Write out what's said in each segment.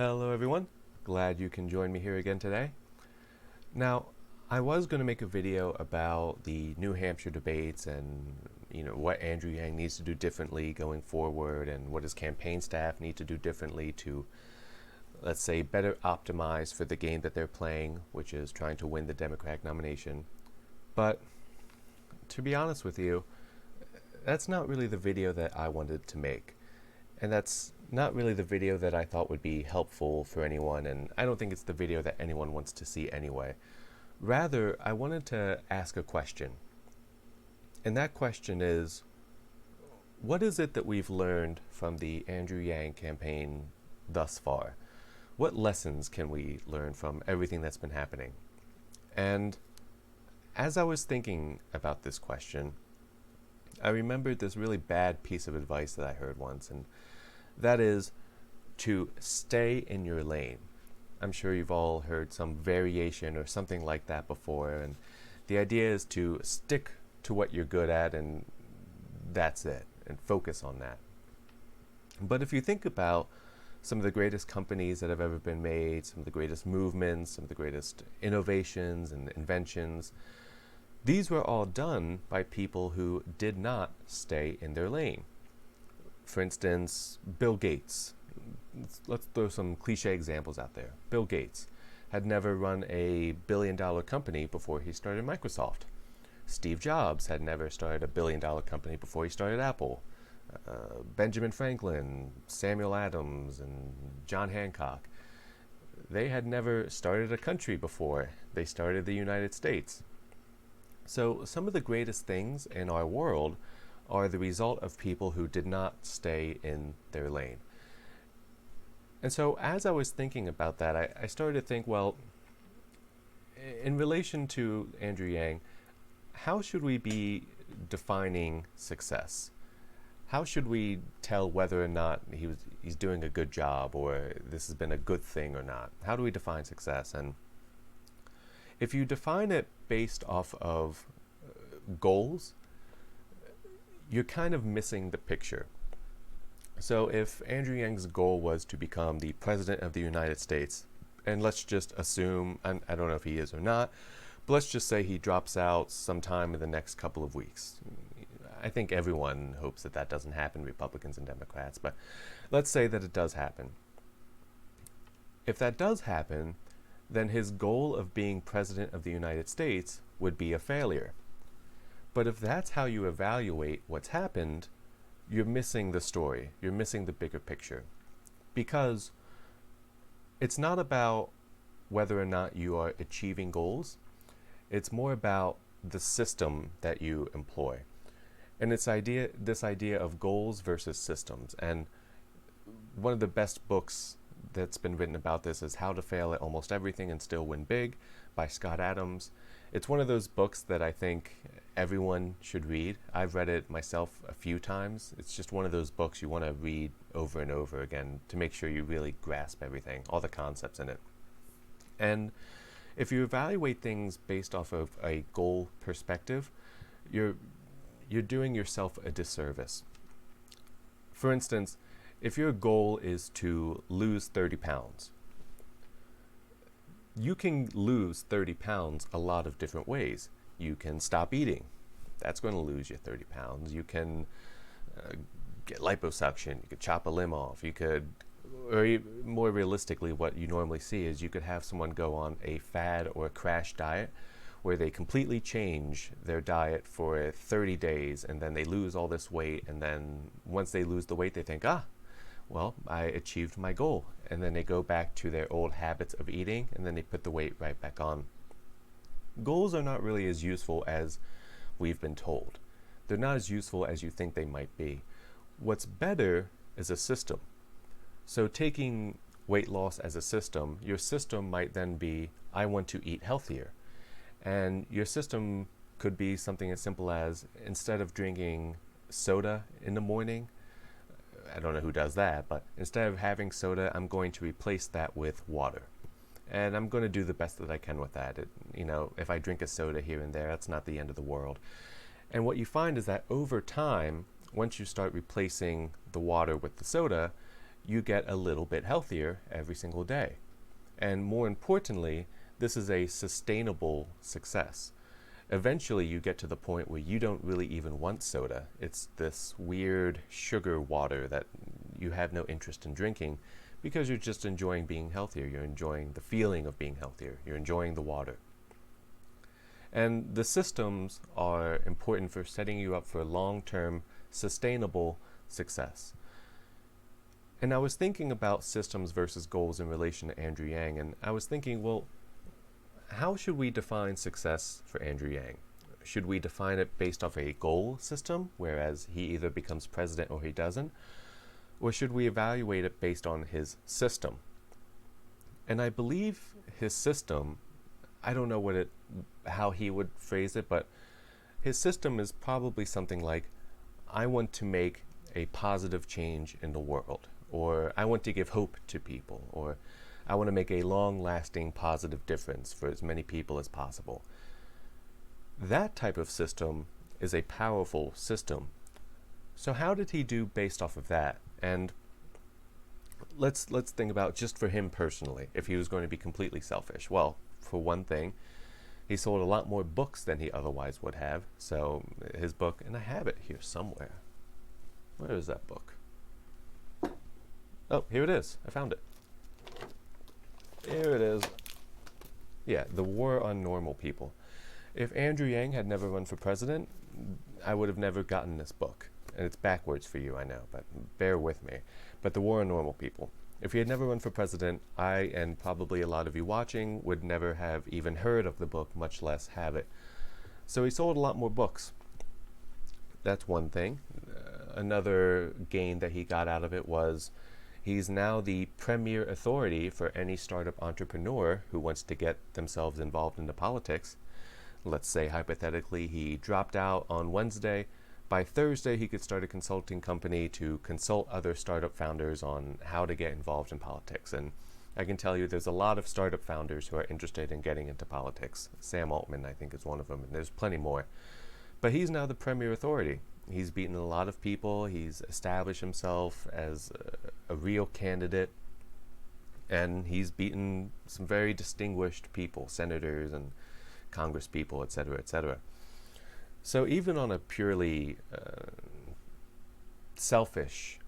Hello everyone, glad you can join me here again today. Now, I was going to make a video about the New Hampshire debates and what Andrew Yang needs to do differently going forward and what his campaign staff need to do differently to, let's say, better optimize for the game that they're playing, which is trying to win the Democratic nomination. But to be honest with you, that's not really the video that I wanted to make. And that's not really the video that I thought would be helpful for anyone, and I don't think it's the video that anyone wants to see anyway. Rather, I wanted to ask a question. And that question is, what is it that we've learned from the Andrew Yang campaign thus far? What lessons can we learn from everything that's been happening? And as I was thinking about this question, I remembered this really bad piece of advice that I heard once, and that is to stay in your lane. I'm sure you've all heard some variation or something like that before, and the idea is to stick to what you're good at, and that's it, and focus on that. But if you think about some of the greatest companies that have ever been made, some of the greatest movements, some of the greatest innovations and inventions, these were all done by people who did not stay in their lane. For instance, Bill Gates. Let's throw some cliche examples out there. Bill Gates had never run a billion-dollar company before he started Microsoft. Steve Jobs had never started a billion-dollar company before he started Apple. Benjamin Franklin, Samuel Adams, and John Hancock, they had never started a country before they started the United States. So some of the greatest things in our world are the result of people who did not stay in their lane. And so as I was thinking about that, I started to think, well, in relation to Andrew Yang, how should we be defining success? How should we tell whether or not he's doing a good job, or this has been a good thing or not? How do we define success? And if you define it based off of goals, you're kind of missing the picture. So if Andrew Yang's goal was to become the President of the United States, and let's just assume, and I don't know if he is or not, but let's just say he drops out sometime in the next couple of weeks. I think everyone hopes that doesn't happen, Republicans and Democrats, but let's say that it does happen. If that does happen, then his goal of being President of the United States would be a failure. But if that's how you evaluate what's happened, you're missing the story. You're missing the bigger picture. Because it's not about whether or not you are achieving goals. It's more about the system that you employ. And this idea of goals versus systems. And one of the best books that's been written about this is How to Fail at Almost Everything and Still Win Big by Scott Adams. It's one of those books that I think everyone should read. I've read it myself a few times. It's just one of those books you want to read over and over again to make sure you really grasp everything, all the concepts in it. And if you evaluate things based off of a goal perspective, you're doing yourself a disservice. For instance, if your goal is to lose 30 pounds, you can lose 30 pounds a lot of different ways. You can stop eating. That's going to lose you 30 pounds. You can get liposuction. You could chop a limb off. You could, or more realistically, what you normally see is you could have someone go on a fad or a crash diet where they completely change their diet for 30 days and then they lose all this weight, and then once they lose the weight they think, well, I achieved my goal. And then they go back to their old habits of eating, and then they put the weight right back on. Goals are not really as useful as we've been told. They're not as useful as you think they might be. What's better is a system. So taking weight loss as a system, your system might then be, I want to eat healthier. And your system could be something as simple as, instead of drinking soda in the morning, I don't know who does that, but instead of having soda, I'm going to replace that with water. And I'm going to do the best that I can with that. If I drink a soda here and there, that's not the end of the world. And what you find is that over time, once you start replacing the water with the soda, you get a little bit healthier every single day. And more importantly, this is a sustainable success. Eventually, you get to the point where you don't really even want soda. It's this weird sugar water that you have no interest in drinking because you're just enjoying being healthier. You're enjoying the feeling of being healthier. You're enjoying the water. And the systems are important for setting you up for long-term, sustainable success. And I was thinking about systems versus goals in relation to Andrew Yang, and I was thinking, well, how should we define success for Andrew Yang? Should we define it based off a goal system, whereas he either becomes president or he doesn't? Or should we evaluate it based on his system? And I believe his system, I don't know how he would phrase it, but his system is probably something like, I want to make a positive change in the world, or I want to give hope to people, or I want to make a long-lasting positive difference for as many people as possible. That type of system is a powerful system. So how did he do based off of that? And let's think about just for him personally, if he was going to be completely selfish. Well, for one thing, he sold a lot more books than he otherwise would have. So his book, and I have it here somewhere. Where is that book? Oh, here it is. I found it. Here it is. Yeah, The War on Normal People. If Andrew Yang had never run for president, I would have never gotten this book. And it's backwards for you, I know, but bear with me. But The War on Normal People. If he had never run for president, I, and probably a lot of you watching, would never have even heard of the book, much less have it. So he sold a lot more books. That's one thing. Another gain that he got out of it was he's now the premier authority for any startup entrepreneur who wants to get themselves involved into politics. Let's say, hypothetically, he dropped out on Wednesday. By Thursday, he could start a consulting company to consult other startup founders on how to get involved in politics. And I can tell you there's a lot of startup founders who are interested in getting into politics. Sam Altman, I think, is one of them, and there's plenty more. But he's now the premier authority. He's beaten a lot of people. He's established himself as a real candidate. And he's beaten some very distinguished people, senators and congresspeople, et cetera, et cetera. So even on a purely selfish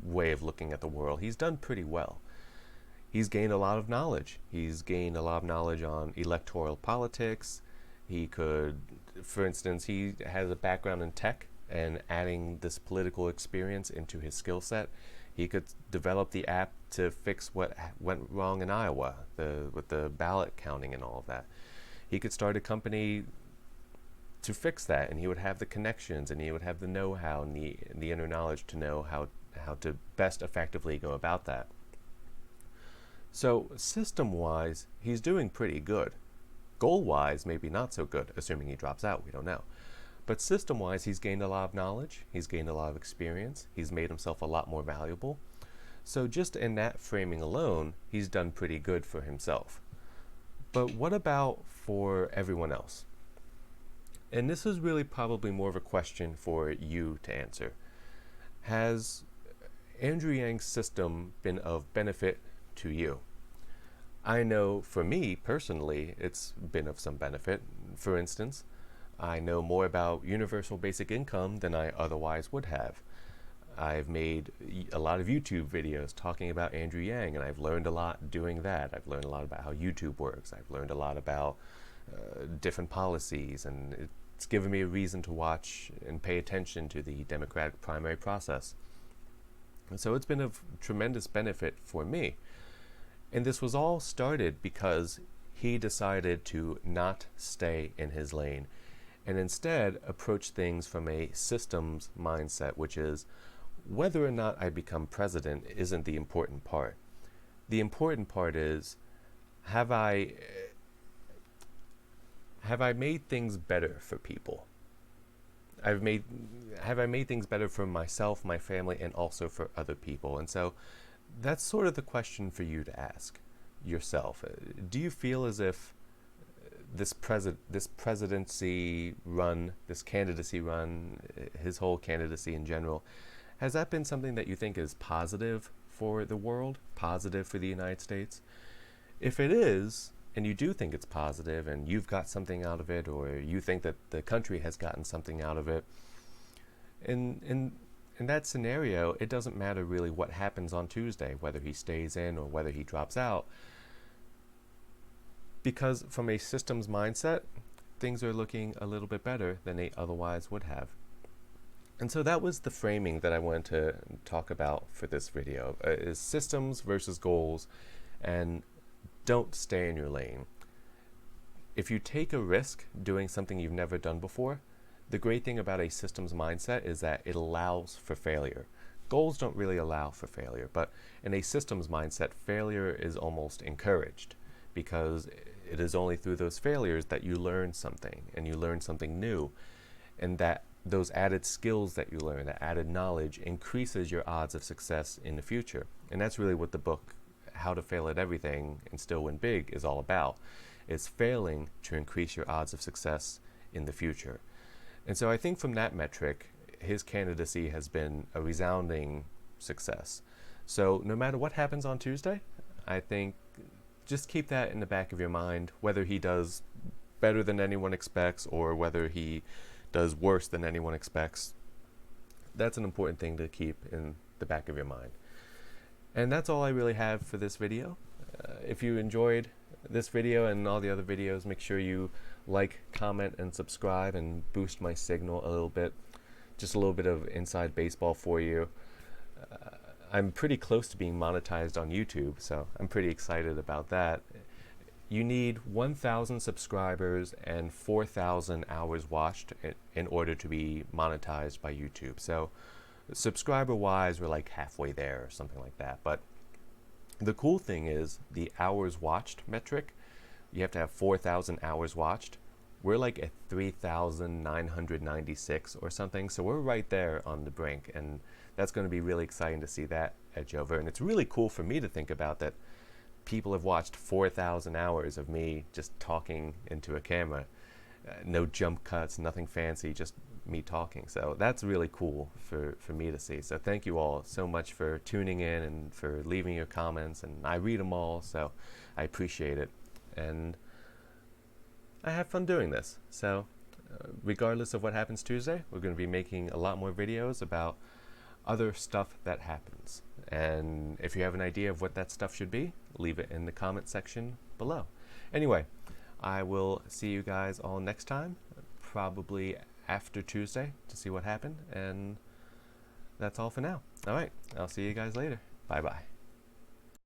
way of looking at the world, he's done pretty well. He's gained a lot of knowledge. He's gained a lot of knowledge on electoral politics. He could, for instance, he has a background in tech, and adding this political experience into his skill set, he could develop the app to fix what went wrong in Iowa, with the ballot counting and all of that. He could start a company to fix that, and he would have the connections, and he would have the know-how and the inner knowledge to know how to best effectively go about that. So system-wise, he's doing pretty good. Goal-wise, maybe not so good, assuming he drops out, we don't know. But system-wise, he's gained a lot of knowledge, he's gained a lot of experience, he's made himself a lot more valuable. So just in that framing alone, he's done pretty good for himself. But what about for everyone else? And this is really probably more of a question for you to answer. Has Andrew Yang's system been of benefit to you? I know for me personally, it's been of some benefit. For instance, I know more about universal basic income than I otherwise would have. I've made a lot of YouTube videos talking about Andrew Yang, and I've learned a lot doing that. I've learned a lot about how YouTube works. I've learned a lot about different policies, and it's given me a reason to watch and pay attention to the Democratic primary process. And so it's been of tremendous benefit for me. And this was all started because he decided to not stay in his lane and instead approach things from a systems mindset, which is whether or not I become president isn't the important part. The important part is, have I made things better for people? Have I made things better for myself, my family, and also for other people? And so that's sort of the question for you to ask yourself. Do you feel as if this presidency run, this candidacy run, his whole candidacy in general, Has that been something that you think is positive for the world, positive for the United States? If it is, and you do think it's positive and you've got something out of it, or you think that the country has gotten something out of it, in that scenario, it doesn't matter really what happens on Tuesday, whether he stays in or whether he drops out, because from a systems mindset, things are looking a little bit better than they otherwise would have. And so that was the framing that I wanted to talk about for this video, is systems versus goals, and don't stay in your lane. If you take a risk doing something you've never done before, the great thing about a systems mindset is that it allows for failure. Goals don't really allow for failure, but in a systems mindset, failure is almost encouraged, because it is only through those failures that you learn something, and you learn something new, and that those added skills that you learn, that added knowledge, increases your odds of success in the future. And that's really what the book, How to Fail at Everything and Still Win Big, is all about. It's failing to increase your odds of success in the future. And so I think from that metric, his candidacy has been a resounding success. So no matter what happens on Tuesday, I think just keep that in the back of your mind, whether he does better than anyone expects or whether he does worse than anyone expects. That's an important thing to keep in the back of your mind. And that's all I really have for this video. If you enjoyed this video and all the other videos, make sure you like, comment, and subscribe and boost my signal a little bit. Just a little bit of inside baseball for you. I'm pretty close to being monetized on YouTube, so I'm pretty excited about that. You need 1,000 subscribers and 4,000 hours watched in order to be monetized by YouTube. So subscriber-wise, we're like halfway there or something like that. But the cool thing is the hours watched metric. You have to have 4,000 hours watched. We're like at 3,996 or something. So we're right there on the brink. And that's going to be really exciting to see that edge over. And it's really cool for me to think about that people have watched 4,000 hours of me just talking into a camera. No jump cuts, nothing fancy, just me talking. So that's really cool for me to see. So thank you all so much for tuning in and for leaving your comments. And I read them all, so I appreciate it. And I have fun doing this. So regardless of what happens Tuesday, we're going to be making a lot more videos about other stuff that happens. And if you have an idea of what that stuff should be, leave it in the comment section below. Anyway, I will see you guys all next time, probably after Tuesday, to see what happened. And that's all for now. All right, I'll see you guys later. Bye-bye.